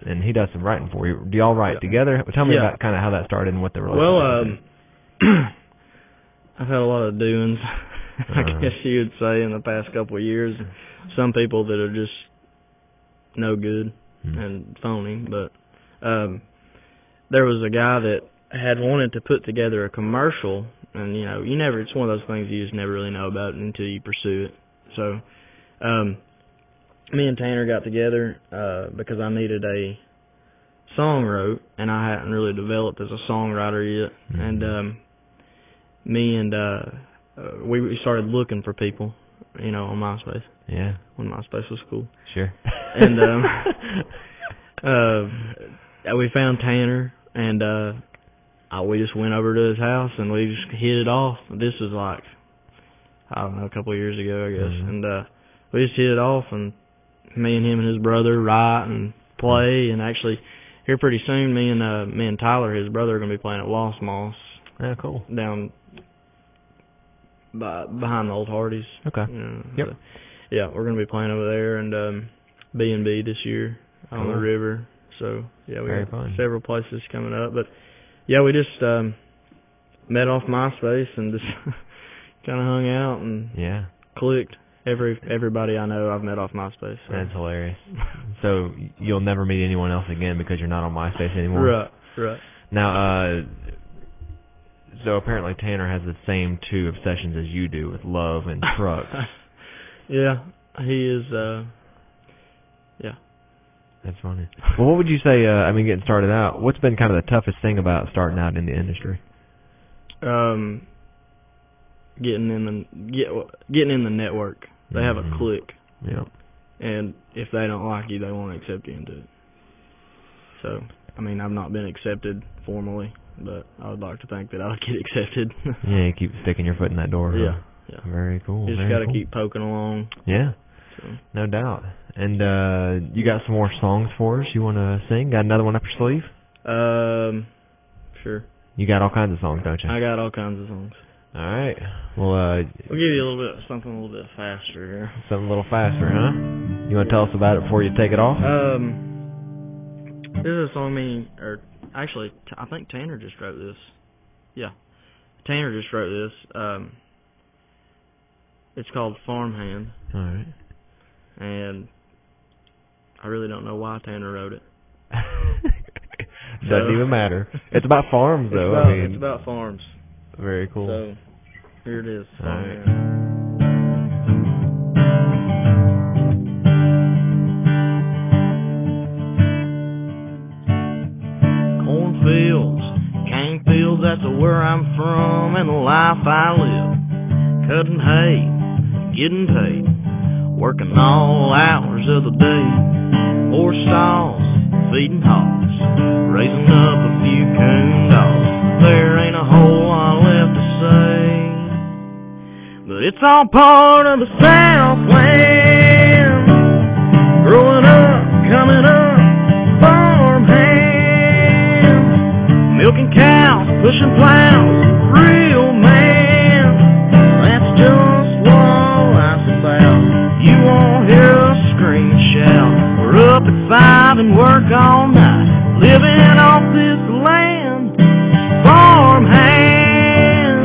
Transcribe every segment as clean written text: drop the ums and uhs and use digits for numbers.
and he does some writing for you. Do y'all write together? Tell me about kind of how that started and what the relationship Well, I've had a lot of doings, I guess you would say, in the past couple of years. Some people that are just no good and phony, but there was a guy that had wanted to put together a commercial, and it's one of those things you just never really know about it until you pursue it. So me and Tanner got together because I needed a song wrote, and I hadn't really developed as a songwriter yet. And me and we started looking for people, on MySpace. Yeah. When MySpace was cool. Sure. And we found Tanner, and we just went over to his house, and we just hit it off. This was like, I don't know, a couple of years ago, I guess. And we just hit it off, and me and him and his brother write and play, and actually here pretty soon, me and Tyler, his brother, are going to be playing at Lost Moss. Oh, cool. Down behind the old Hardee's. Okay. So, yeah, we're going to be playing over there, and B&B this year on the river. So, yeah, we have several places coming up. But, yeah, we just met off MySpace and just kind of hung out and clicked. Everybody I know I've met off MySpace. So. That's hilarious. So you'll never meet anyone else again because you're not on MySpace anymore? Right. Now, so apparently Tanner has the same two obsessions as you do with love and trucks. Yeah, he is, That's funny. Well, what would you say, getting started out, what's been kind of the toughest thing about starting out in the industry? Getting in the network. They have a clique. Yeah. And if they don't like you, they won't accept you into it. So, I've not been accepted formally, but I would like to think that I would get accepted. Yeah, you keep sticking your foot in that door. Yeah. Very cool. You just got to keep poking along. Yeah. So. No doubt. And you got some more songs for us you want to sing? Got another one up your sleeve? Sure. You got all kinds of songs, don't you? I got all kinds of songs. All right. Well, we'll give you something a little bit faster here. Something a little faster, huh? You want to tell us about it before you take it off? This is a song actually, I think Tanner just wrote this. Yeah. Tanner just wrote this. It's called Farmhand. All right. And I really don't know why Tanner wrote it. Doesn't even matter. It's about farms, though. It's about farms. Very cool. So, here it is. All right. Cornfields, cane fields, that's where I'm from, and the life I live. Cutting hay, getting paid, working all hours of the day. Horse stalls, feeding hogs, raising up a few coon dogs. There ain't a whole lot left to say, but it's all part of the Southland. Growing up, coming up, farmhand, milking cows, pushing plows, real man. That's just what life's about. You won't hear us scream and shout. We're up at 5 and work all night, living off this land. Farmhand.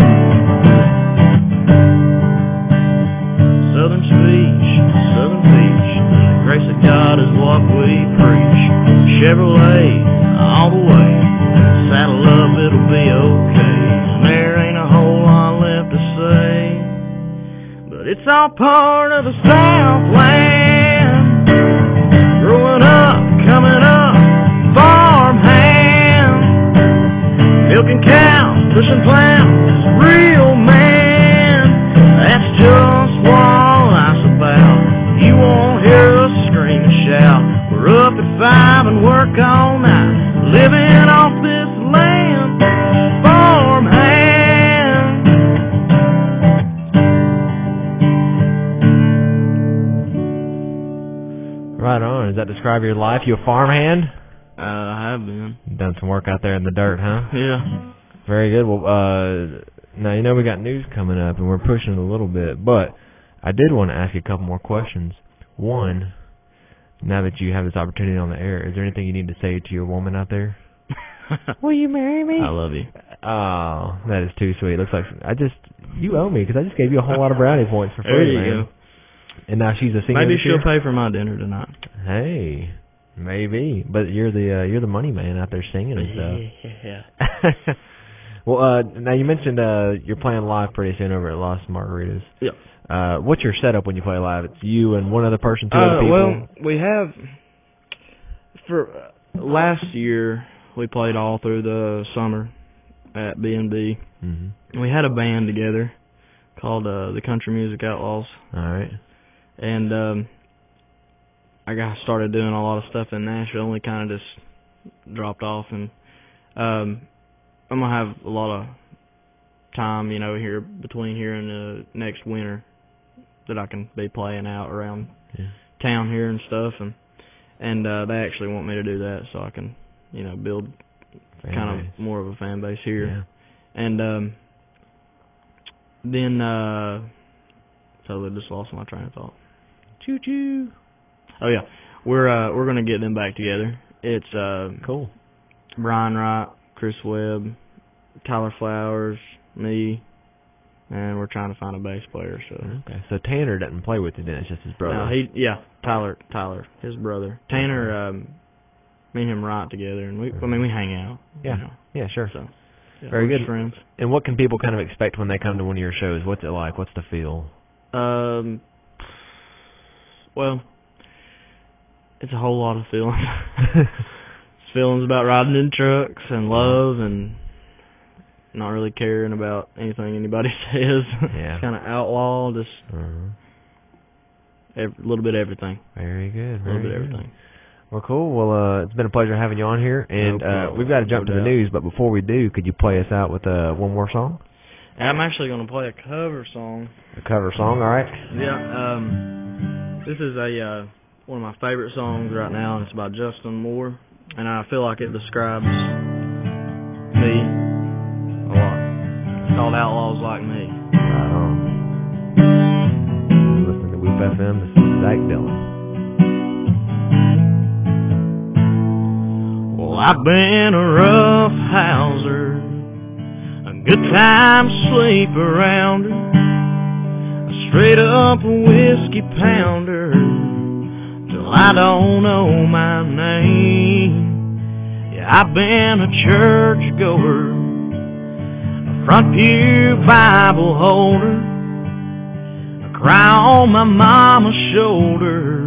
Southern speech, Southern peach, the grace of God is what we preach. Chevrolet, all the way, saddle up, it'll be okay. And there ain't a whole lot left to say, but it's all part of the Southland. Growing up, coming up, farmhand, milking cows, pushing plows, real man. That's just what life's about. You won't hear us scream and shout. We're up at 5 and work all night, living off this land. Farmhand. Right on. Does that describe your life? You a farmhand? I have been. Done some work out there in the dirt, huh? Yeah. Very good. Well, now we got news coming up, and we're pushing it a little bit, but I did want to ask you a couple more questions. One, Now that you have this opportunity on the air, is there anything you need to say to your woman out there? Will you marry me? I love you. Oh, that is too sweet. Looks like you owe me because I just gave you a whole lot of brownie points for free, man. There you go. And now she's a senior. Maybe she'll pay for my dinner tonight. Hey, maybe. But you're the money man out there singing and stuff. Yeah. Well, now you mentioned you're playing live pretty soon over at Los Margaritas. Yeah. What's your setup when you play live? It's you and one other person, two other people? Well, we have, for last year, we played all through the summer at B&B. Mm-hmm. We had a band together called the Country Music Outlaws. All right. And I started doing a lot of stuff in Nashville, and we kind of just dropped off. And I'm going to have a lot of time, here between here and the next winter that I can be playing out around town here and stuff. And they actually want me to do that so I can, build kind of more of a fan base here. Yeah. And then totally just lost my train of thought. Choo choo. Oh yeah, we're gonna get them back together. It's cool. Brian Wright, Chris Webb, Tyler Flowers, me, and we're trying to find a bass player. So Tanner doesn't play with you then? It's just his brother. No, Tyler, his brother. Tanner, me and him write together, and we hang out. Yeah, yeah, sure. So very good friends. And what can people kind of expect when they come to one of your shows? What's it like? What's the feel? Well, it's a whole lot of feelings. It's feelings about riding in trucks and love and not really caring about anything anybody says. Yeah. It's kind of outlaw, just a little bit of everything. Very good. A little bit of everything. Well, cool. Well, it's been a pleasure having you on here, and we've got to jump to the news, but before we do, could you play us out with one more song? I'm actually going to play a cover song. A cover song, all right? Yeah. This is one of my favorite songs right now, and it's by Justin Moore, and I feel like it describes me a lot. It's called Outlaws Like Me. Right on. You're listening to Whoop FM. This is Zach Dillon. Well, I've been a rough houser, a good time sleep-arounder, a straight-up whiskey pounder, till I don't know my name. Yeah, I've been a church-goer, a front pew Bible holder, I cry on my mama's shoulder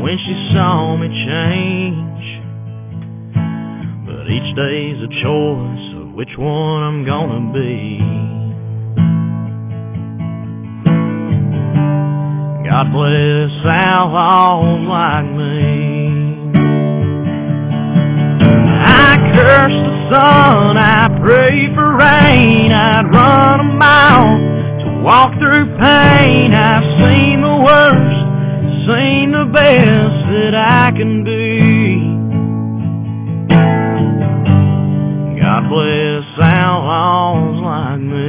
when she saw me change. But each day's a choice of which one I'm gonna be. God bless outlaws like me. I curse the sun, I pray for rain, I'd run a mile to walk through pain. I've seen the worst, seen the best that I can be. God bless outlaws like me.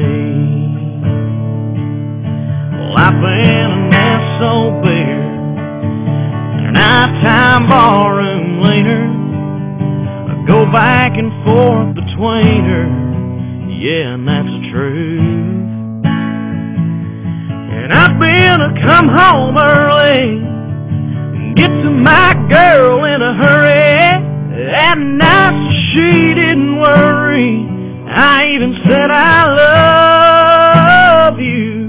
Well, I've been a mess so bare, and a nighttime barroom leaner. I go back and forth between her, yeah, and that's the truth. And I've been a come home early, get to my girl in a hurry. That night she didn't worry, I even said I love you.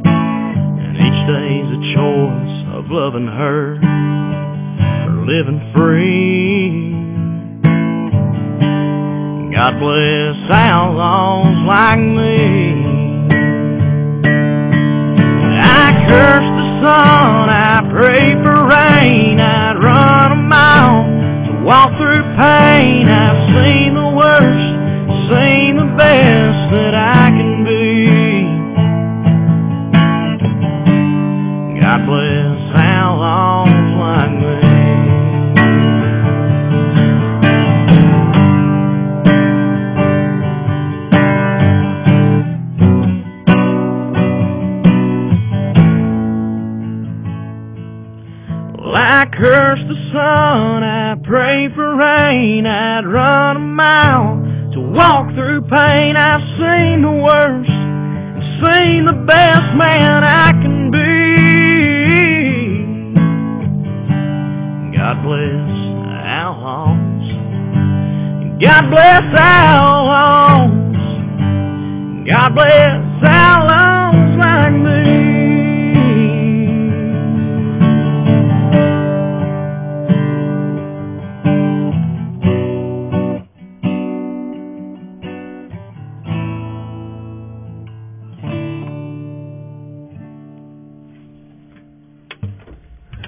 And each day's a choice of loving her or living free. God bless outlaws like me. I curse the sun, I pray for rain, I'd run a mile to walk through pain. I've seen the worst, seen the best that I can be. God bless outlaws like me. curse the sun, I pray for rain. I'd run a mile to walk through pain. I've seen the worst and seen the best man I can be. God bless outlaws. God bless outlaws. God bless outlaws like me.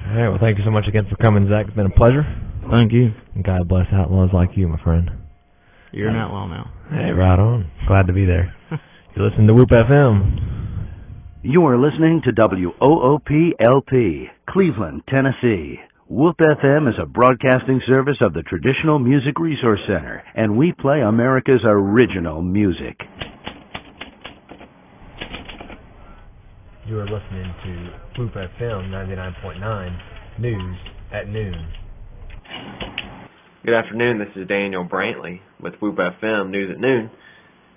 All right, well, thank you so much again for coming, Zach. It's been a pleasure. Thank you. And God bless outlaws like you, my friend. You're an outlaw now. Hey, right on. Glad to be there. You listen to Whoop FM. You are listening to WOOP-LP, Cleveland, Tennessee. Whoop FM is a broadcasting service of the Traditional Music Resource Center, and we play America's original music. You are listening to Whoop FM 99.9 News at Noon. Good afternoon, this is Daniel Brantley with Whoop FM News at Noon.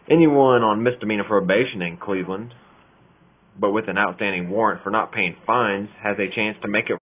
Anyone on misdemeanor probation in Cleveland, but with an outstanding warrant for not paying fines, has a chance to make it